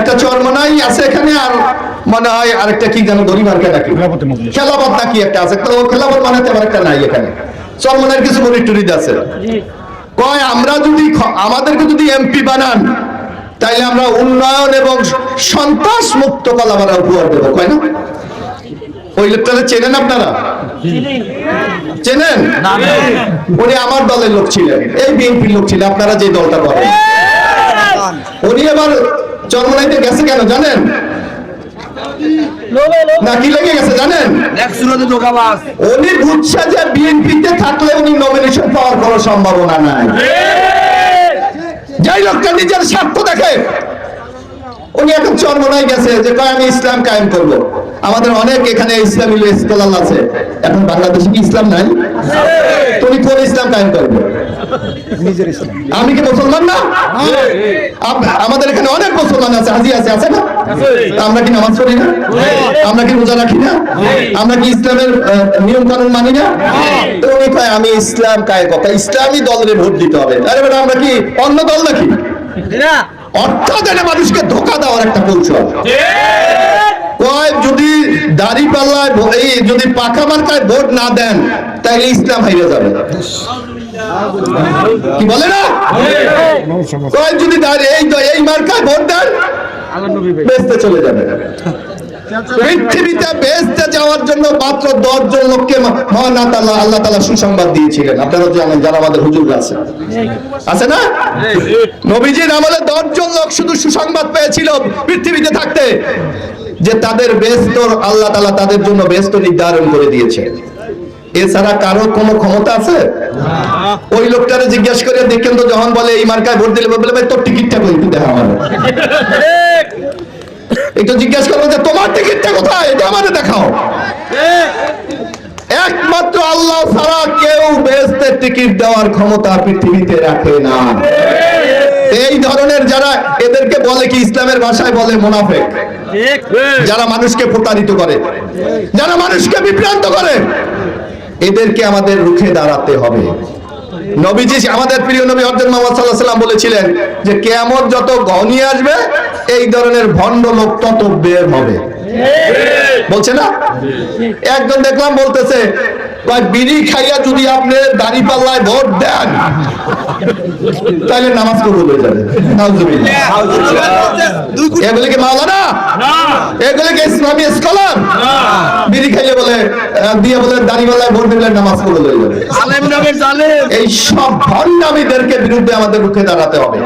একটা চরমনাই আছে এখানে, আর মনে হয় আরেকটা কি যেন দড়ি মার্কা নাকি খেলাপথ নাকি একটা আছে, তো খেলাপথ মানে তেমন একটা নাই এখানে। চরমনাইয়ের কিছু মরিদ টরিদ আছে, কয় আমরা যদি আমাদেরকে যদি এমপি বানান তাইলে আমরা উন্নয়ন এবং সন্ত্রাস মুক্ত কলাবাড়া উপহার দেবো, কয় না? ওই লোকটাকে চেনেন আপনারা? চেনেন? উনি আমার দলের লোক ছিলেন, এই বিএনপির লোক ছিলেন, আপনারা যে দলটা করেন। উনি এবার চরমনাইতে গেছে কেন জানেন? না কি লেগে গেছে জানেন? উনি বুঝছে যে বিএনপিতে থাকলে উনি নমিনেশন পাওয়ার কোনো সম্ভাবনা নাই। যাই লোকটা নিজের স্বার্থ দেখে উনি এখন চরমনাই গেছে যে আমি ইসলাম কায়েম করব। আমাদের অনেক এখানে ইসলামী স্কলার আছে, এখন বাংলাদেশে কি ইসলাম নাই? তুমি কোন ইসলাম কায়েম করবে? আমি কি মুসলমান না? আমাদের এখানে অনেক মুসলমান আছে, হাজি আছে, আছে না? আমরা কি নামাজ পড়ি না? আমরা কি রোজা রাখি না? আমরা কি ইসলামের নিয়ম কানুন মানি না? তো উনি কয় আমি ইসলাম কায়েম করব, ইসলামী দলের ভোট দিতে হবে। আরে বেটা আমরা কি অন্য দল নাকি? অর্থ দেনে মানুষকে ধোঁকা দেওয়ার একটা কৌশল। যদি দাড়িপাল্লায় যদি পাকা মার্কায় ভোট না দেন তাহলে ইসলাম হারিয়ে যাবে, কি বলে না? যদি এই মার্কায় ভোট দেন বেহেশতে চলে যাবে। পৃথিবীতে বেহেশতে যাওয়ার জন্য মাত্র 10 জন লোককে মহান আল্লাহ তাআলা সুসংবাদ দিয়েছিলেন। আপনারা জানেন, যারা আমাদের হুজুর আছে, আছে না? নবীজির আমলে 10 জন লোক শুধু সুসংবাদ পেয়েছিল পৃথিবীতে থাকতে, যে তাদের বেহেশত আল্লাহ তাআলা তাদের জন্য বেহেশত নির্ধারণ করে দিয়েছে। এছাড়া কারো কোনো ক্ষমতা আছে? ওই লোকটারে জিজ্ঞেস করে দেখেন তো, যখন বলে এই মার্কায় ভোট দিলে বলে ভাই তোর টিকিটটা কই, একটু দেখা আমার, একটু জিজ্ঞেস করবো যে তোমার টিকিটটা কোথায়, এটা আমাদের দেখাও। একমাত্র আল্লাহ ছাড়া কেউ বেহেশতের টিকিট দেওয়ার ক্ষমতা পৃথিবীতে রাখে না। এই ধরনের যারা, এদেরকে বলে কি ইসলামের ভাষায় বলে মুনাফিক, যারা মানুষকে প্রতারিত করে, যারা মানুষকে বিভ্রান্ত করে, এদেরকে আমাদের রুখে দাঁড়াতে হবে। নবীজি, আমাদের প্রিয় নবী হযরত মুহাম্মদ সাল্লাল্লাহু আলাইহি ওয়াসাল্লাম বলেছিলেন যে কিয়ামত যত ঘনিয়ে আসবে এই ধরনের ভণ্ড লোক তত বের হবে, বলছে না? একজন দেখলাম বলতেছে বিড়ি খাইয়া যদি আপনি দাড়িপাল্লায় ভোট দেন তাহলে নামাজ কবুল হয়ে যাবে। এগুলি কি মাওলানা? এগুলি কি ইসলামী স্কলার? বিড়ি খাইয়ে বলে দিয়ে বলে দাড়িপাল্লায় ভোট দিলে নামাজ কবুল হয়ে যাবে। এই সব ভণ্ডামীদেরকে বিরুদ্ধে আমাদের রুখে দাঁড়াতে হবে।